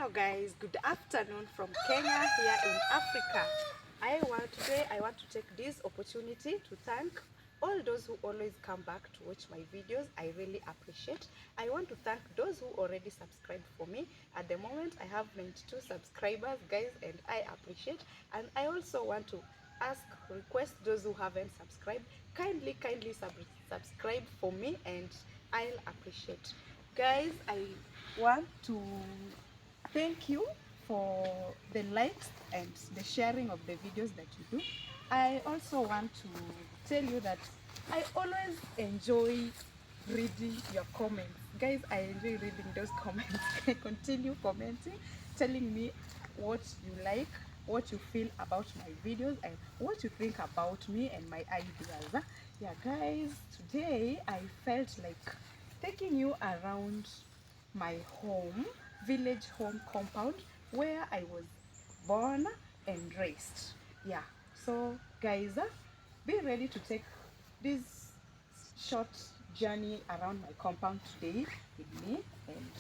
Hello guys, good afternoon from Kenya here in Africa. Today I want to take this opportunity to thank all those who always come back to watch my videos. I really appreciate. I want to thank those who already subscribed for me. At the moment I have 92 subscribers guys, and I appreciate. And I also want to request those who haven't subscribed, kindly subscribe for me, and I'll appreciate. Guys, I want to thank you for the likes and the sharing of the videos that you do. I also want to tell you that I always enjoy reading your comments. Guys, I enjoy reading those comments. Continue commenting, telling me what you like, what you feel about my videos, and what you think about me and my ideas. Yeah, guys, today I felt like taking you around my village home compound where I was born and raised. Yeah, so guys, be ready to take this short journey around my compound today with me, and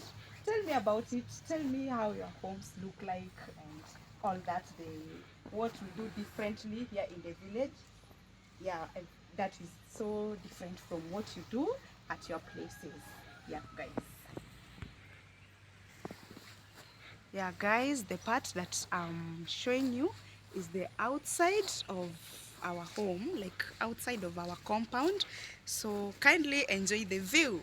tell me about it. Tell me how your homes look like and all that, what we do differently here in the village. Yeah, and that is so different from what you do at your places. Yeah, guys. Yeah, guys, the part that I'm showing you is the outside of our home, like outside of our compound. So kindly enjoy the view.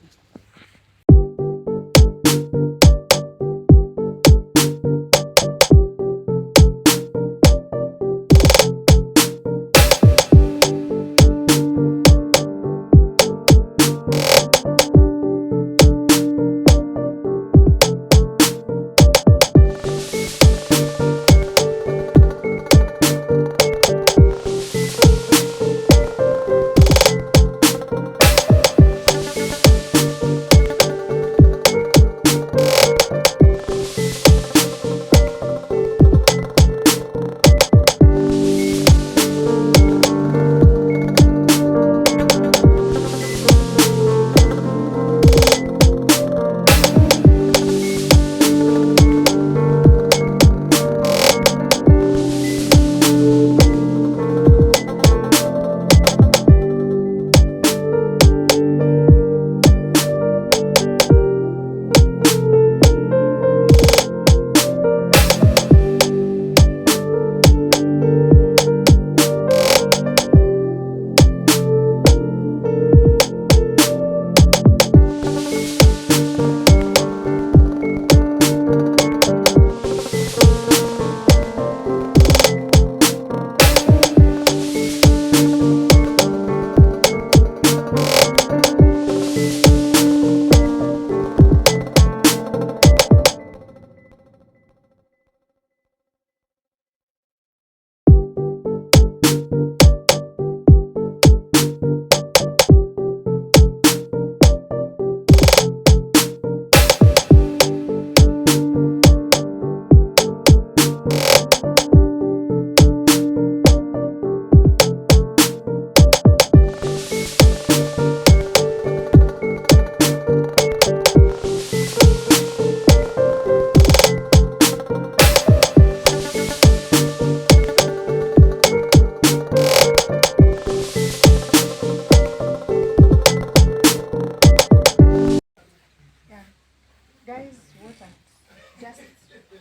Guys, what I've just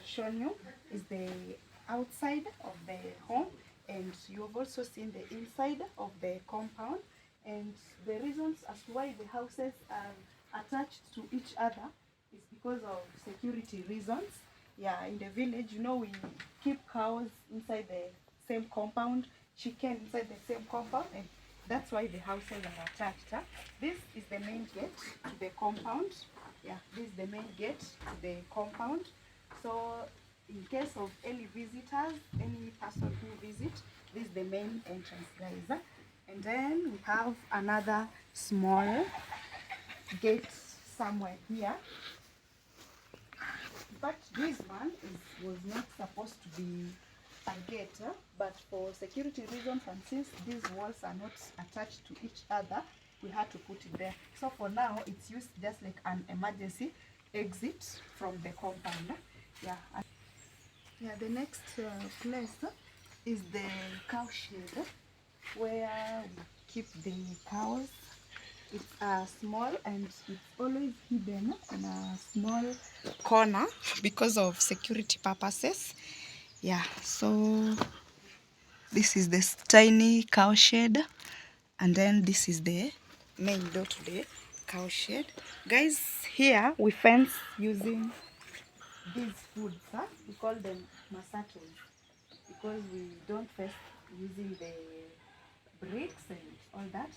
shown you is the outside of the home, and you've also seen the inside of the compound. And the reasons as to why the houses are attached to each other is because of security reasons. Yeah, in the village, we keep cows inside the same compound, chicken inside the same compound, and that's why the houses are attached. This is the main gate to the compound. Yeah, this is the main gate to the compound. So in case of any visitors, any person who visit, this is the main entrance, guys. And then we have another small gate somewhere here. But this one was not supposed to be a gate, but for security reasons, and since these walls are not attached to each other, we had to put it there. So for now, it's used just like an emergency exit from the compound. Yeah. Yeah, the next place is the cow shed where we keep the cows. It's small and it's always hidden in a small corner because of security purposes. Yeah, so this is this tiny cow shed, and then this is the main door to the cow shed. Guys, here we fence using these foods, huh? We call them masatos because we don't fence using the bricks and all that.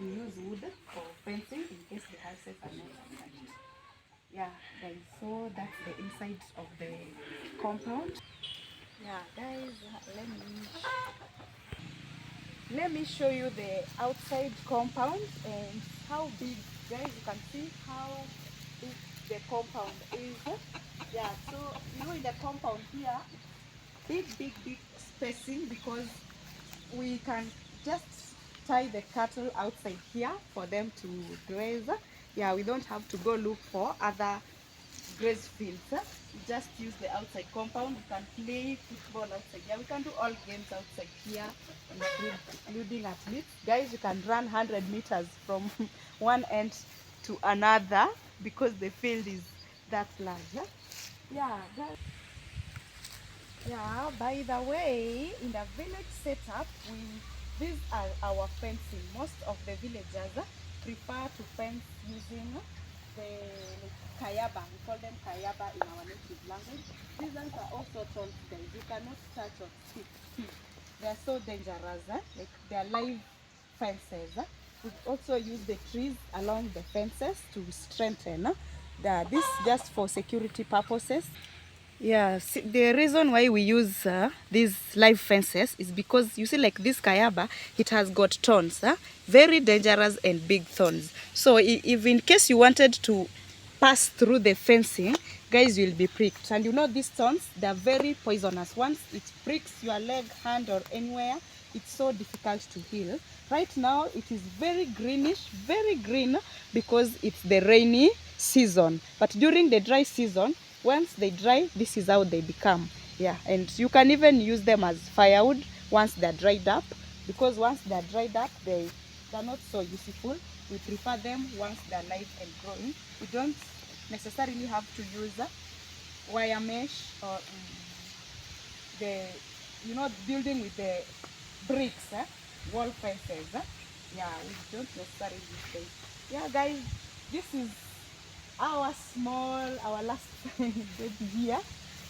We use wood for fencing in case the houses are not attached. Yeah, guys, so that's the inside of the compound. Yeah, guys, let me show you the outside compound and how big. Guys, you can see how big the compound is. Yeah, so in the compound here, big spacing because we can just tie the cattle outside here for them to graze. Yeah, we don't have to go look for other graze fields. We just use the outside compound. We can play football outside. Yeah, we can do all games outside here, including athletes. Guys, you can run 100 meters from one end to another because the field is that large. Yeah, guys. Yeah, by the way, in the village setup, these are our fencing. Most of the villagers prefer to fence using the kayaba. We call them kayaba in our native language. These ones are also tall, guys. You cannot touch or see. They are so dangerous. Like they are live fences. We also use the trees along the fences to strengthen. This just for security purposes. Yeah, see, the reason why we use these live fences is because you see like this kayaba, it has got thorns, very dangerous and big thorns. So if in case you wanted to pass through the fencing, guys, you'll be pricked. And you know these thorns, they're very poisonous. Once it pricks your leg, hand or anywhere, it's so difficult to heal. Right now, it is very greenish, very green because it's the rainy season. But during the dry season, once they dry, this is how they become. Yeah, and you can even use them as firewood once they're dried up, because once they're dried up, they're not so useful. We prefer them once they're live and growing. We don't necessarily have to use wire mesh or the, building with the bricks, wall fences. Yeah, we don't necessarily use them. Yeah, guys, this is our last baby here.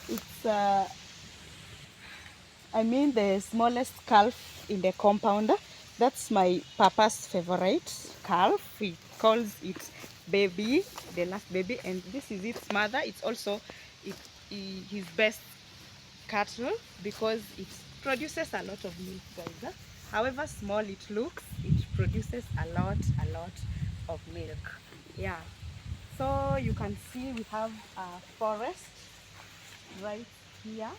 It's the smallest calf in the compound. That's my papa's favorite calf. He calls it baby, the last baby, and this is its mother. It's also his best cattle because it produces a lot of milk, guys. However small it looks, it produces a lot of milk. Yeah, so you can see we have a forest right here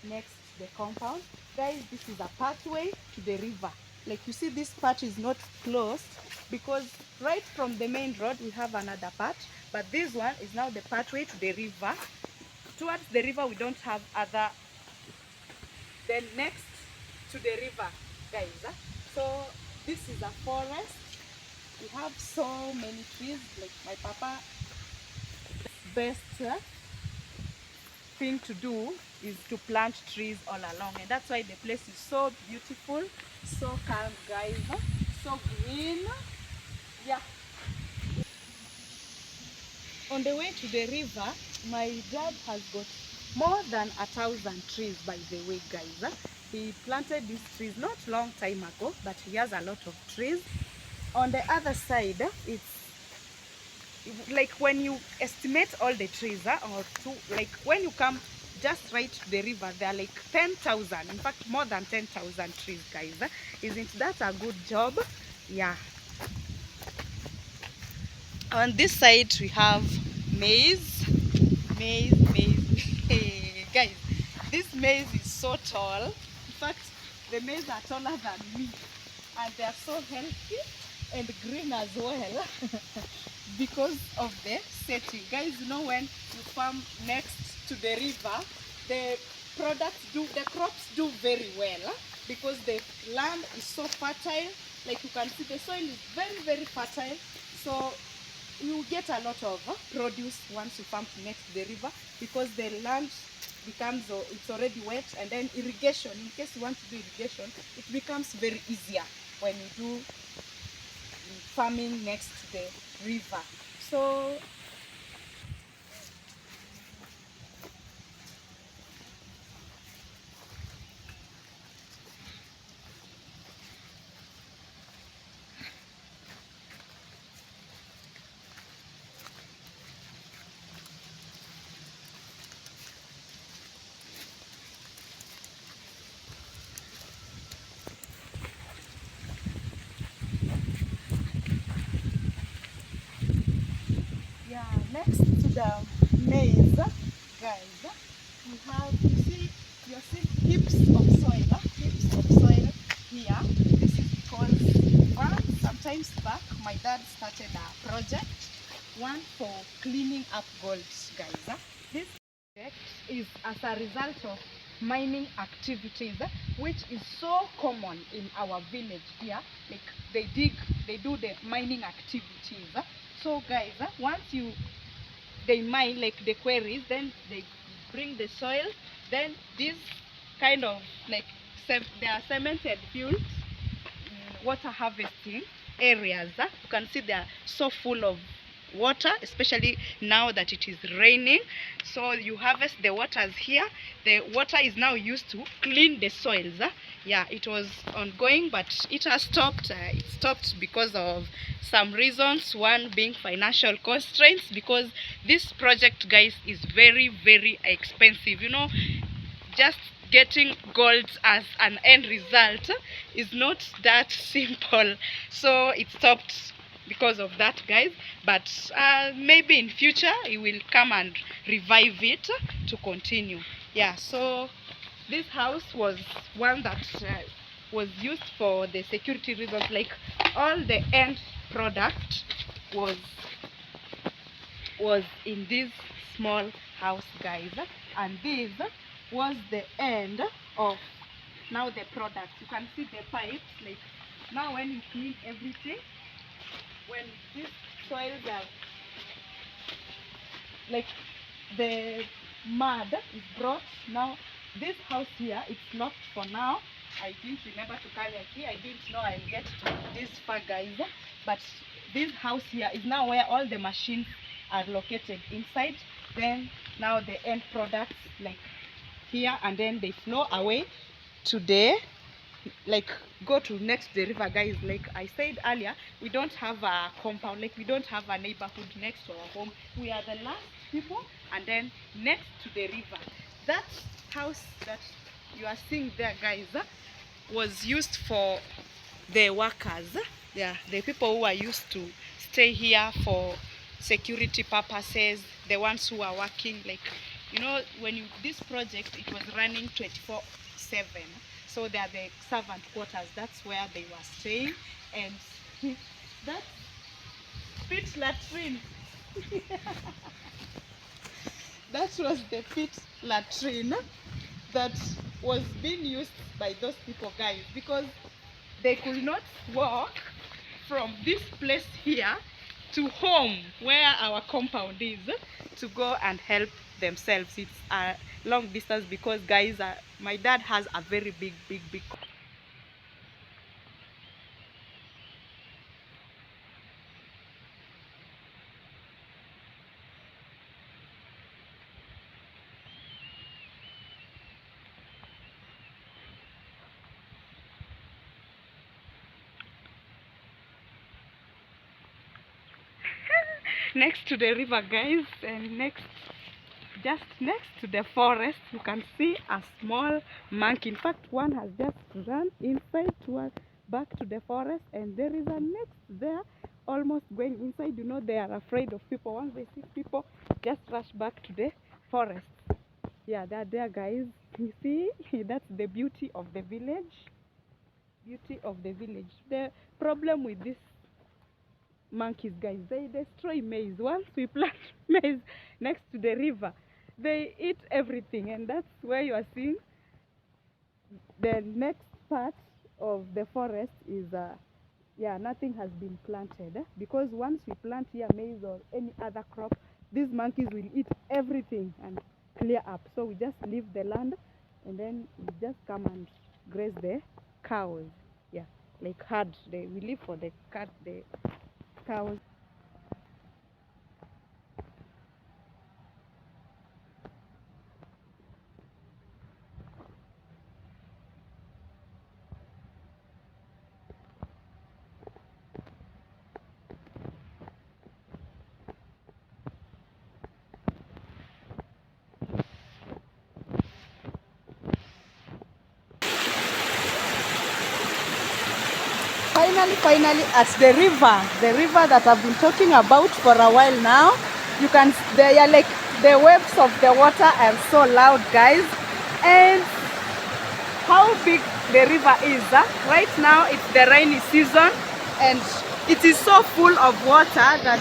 next to the compound. Guys, this is a pathway to the river. Like you see, this part is not closed because right from the main road we have another part, but this one is now the pathway to the river. Towards the river we don't have other. Then next to the river, guys, so this is a forest. We have so many trees. Like my papa best thing to do is to plant trees all along, and that's why the place is so beautiful, so calm, guys, so green. Yeah, on the way to the river, my dad has got more than 1,000 trees, by the way, guys. He planted these trees not long time ago, but he has a lot of trees. On the other side, it's like when you estimate all the trees, or two, like when you come just right to the river, there are like 10,000, in fact more than 10,000 trees, guys. Isn't that a good job? Yeah. On this side we have maize. Guys, this maize is so tall. In fact, the maize are taller than me, and they are so healthy and green as well because of the setting. Guys, when you farm next to the river, the crops do very well, because the land is so fertile. Like you can see, the soil is very, very fertile. So you get a lot of produce once you farm next to the river, because the land becomes, it's already wet, and then irrigation, in case you want to do irrigation, it becomes very easier when you do farming next to the river. So yeah, next to the maize, guys, we have, you see, you're seeing heaps of soil, here. This is because sometimes back, my dad started a project, one for cleaning up gold, guys. This project is as a result of mining activities, which is so common in our village here. Like they do the mining activities. So guys, once they mine, like the quarries, then they bring the soil, then these kind of like they are cemented fields, water harvesting areas. You can see they are so full of water, especially now that it is raining. So you harvest the waters here. The water is now used to clean the soils. Yeah, it was ongoing, but it has stopped. It stopped because of some reasons, one being financial constraints, because this project, guys, is very, very expensive. You know, just getting gold as an end result is not that simple. So it stopped because of that, guys. But maybe in future it will come and revive it to continue. Yeah, so this house was one that was used for the security reasons. Like all the end product was in this small house, guys, and this was the end of now the product. You can see the pipes. Like now when you clean everything, when these soils are like the mud is brought, now this house here, it's locked for now. I didn't remember to carry a key. I didn't know I'll get to this far, guys, but this house here is now where all the machines are located inside. Then now the end products, like here, and then they flow away to the, like, go to next to the river, guys. Like I said earlier, we don't have a compound, like we don't have a neighborhood next to our home. We are the last people, and then next to the river. That house that you are seeing there, guys, was used for the workers. Yeah, the people who are used to stay here for security purposes, the ones who are working, like, you know, when you, this project, it was running 24/7. So they are the servant quarters. That's where they were staying. And that pit latrine, that was the pit latrine that was being used by those people, guys, because they could not walk from this place here to home where our compound is to go and help themselves. It's a long distance because, guys, my dad has a very big next to the river, guys, and just next to the forest, you can see a small monkey. In fact, one has just run inside towards back to the forest, and there is a next there almost going inside. You know, they are afraid of people. Once they see people, just rush back to the forest. Yeah, they're there, guys. You see, that's the beauty of the village. Beauty of the village. The problem with this monkeys, guys, they destroy maize. Once we plant maize next to the river, They eat everything, and that's where you are seeing the next part of the forest is yeah, nothing has been planted, because once we plant here maize or any other crop, these monkeys will eat everything and clear up. So we just leave the land, and then we just come and graze the cows. Yeah, like herd. We live for the cows. Finally at the river that I've been talking about for a while now. You can, they are like, the waves of the water are so loud, guys. And how big the river is, right now it's the rainy season, and it is so full of water that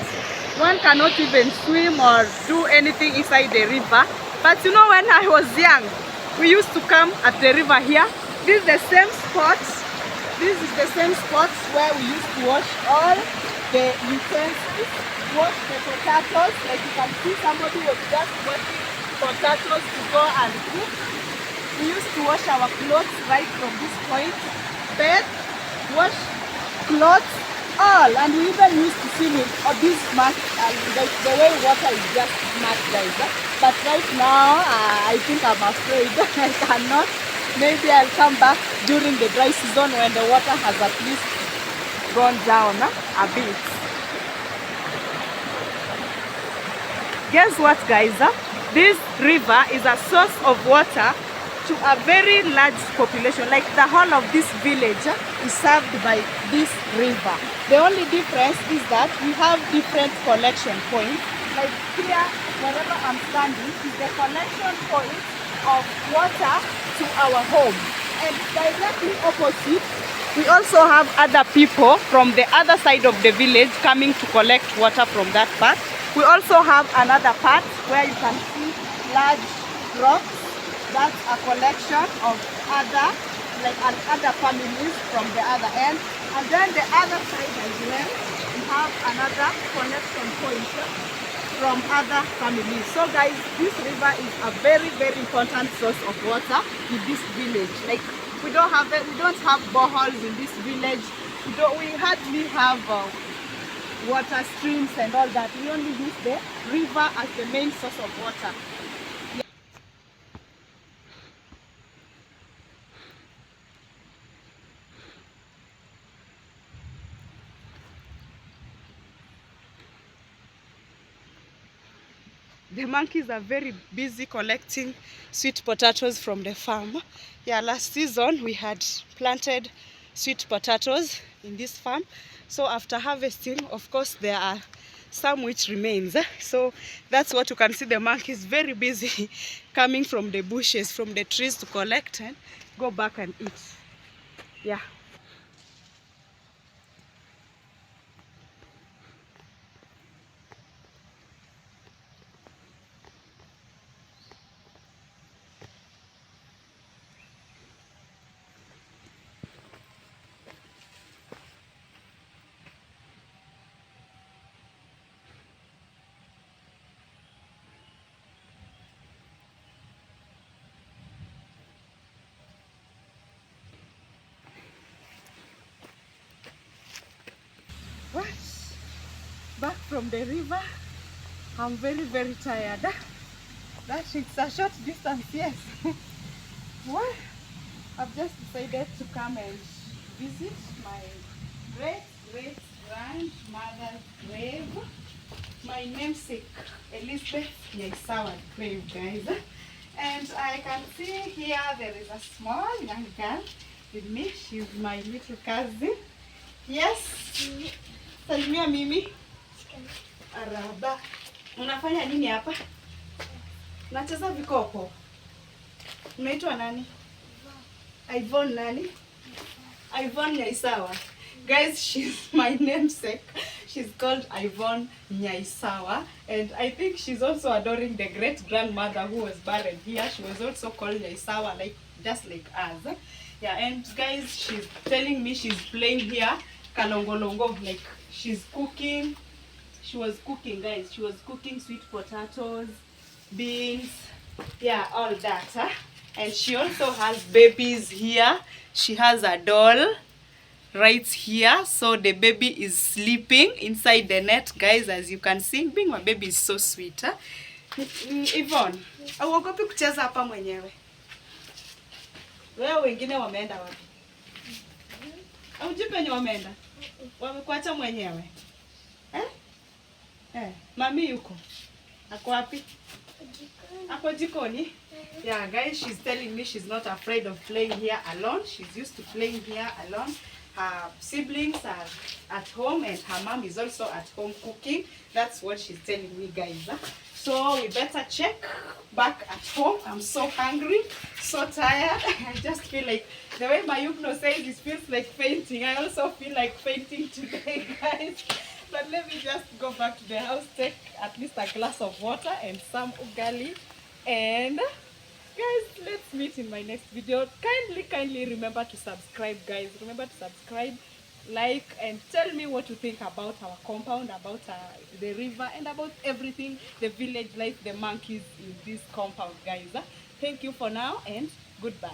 one cannot even swim or do anything inside the river. But you know, when I was young, we used to come at the river here. This is the same spot. This is the same spot where we used to wash all the utensils, wash the potatoes. Like you can see, somebody was just washing potatoes to go and cook. We used to wash our clothes right from this point, bed, wash clothes, all. And we even used to swim in this much, the way water is just much, guys. But right now, I think I'm afraid I cannot. Maybe I'll come back during the dry season when the water has at least gone down a bit. Guess what, guys? This river is a source of water to a very large population. Like the whole of this village is served by this river. The only difference is that we have different collection points. Like here, wherever I'm standing, is the collection point of water to our home. And directly opposite, we also have other people from the other side of the village coming to collect water from that part. We also have another part where you can see large rocks. That's a collection of other families from the other end. And then the other side as well, we have another connection point from other families. So guys, this river is a very, very important source of water in this village. Like we don't have boreholes in this village. We hardly have water streams and all that. We only use the river as the main source of water. The monkeys are very busy collecting sweet potatoes from the farm. Yeah, last season we had planted sweet potatoes in this farm. So after harvesting, of course, there are some which remains. So that's what you can see, the monkeys very busy coming from the bushes, from the trees to collect and go back and eat. Yeah. What? Back from the river. I'm very, very tired. That is a short distance, yes. Well, I've just decided to come and visit my great-great-grandmother's grave. My namesake, Elizabeth Nyaisawa's grave, guys. And I can see here there is a small young girl with me. She's my little cousin. Yes. Salimia Mimi. Araba. Unafanya nini hapa? Nacheza vikopo. Unaitwa nani? Ivonne nani? Ivonne Nyaisawa. Guys, she's my namesake. She's called Yvonne Nyaisawa, and I think she's also adoring the great grandmother who was buried here. She was also called Nyaisawa, like just like us. Yeah, and guys, she's telling me she's playing here kalongolongo, like she's cooking. She was cooking, guys. She was cooking sweet potatoes, beans, yeah, all that. Huh? And she also has babies here. She has a doll right here. So the baby is sleeping inside the net, guys, as you can see. Being my baby is so sweet. Huh? Yvonne, auogopi kucheza hapa mwenyewe? Wewe wengine wameenda wapi? Hujui penye wameenda? Wamekuacha mwenyewe? Mami yuko? Ako wapi? Ako jikoni? Yeah, guys, she's telling me she's not afraid of playing here alone. She's used to playing here alone. Her siblings are at home and her mom is also at home cooking. That's what she's telling me, guys. So we better check back at home. I'm so hungry, so tired. I just feel like, the way my Yukno says, it feels like fainting. I also feel like fainting today, guys. But let me just go back to the house, take at least a glass of water and some ugali. And guys, let's meet in my next video. Kindly remember to subscribe, guys. Remember to subscribe, like, and tell me what you think about our compound, about the river, and about everything, the village life, the monkeys in this compound, guys. Thank you for now, and goodbye.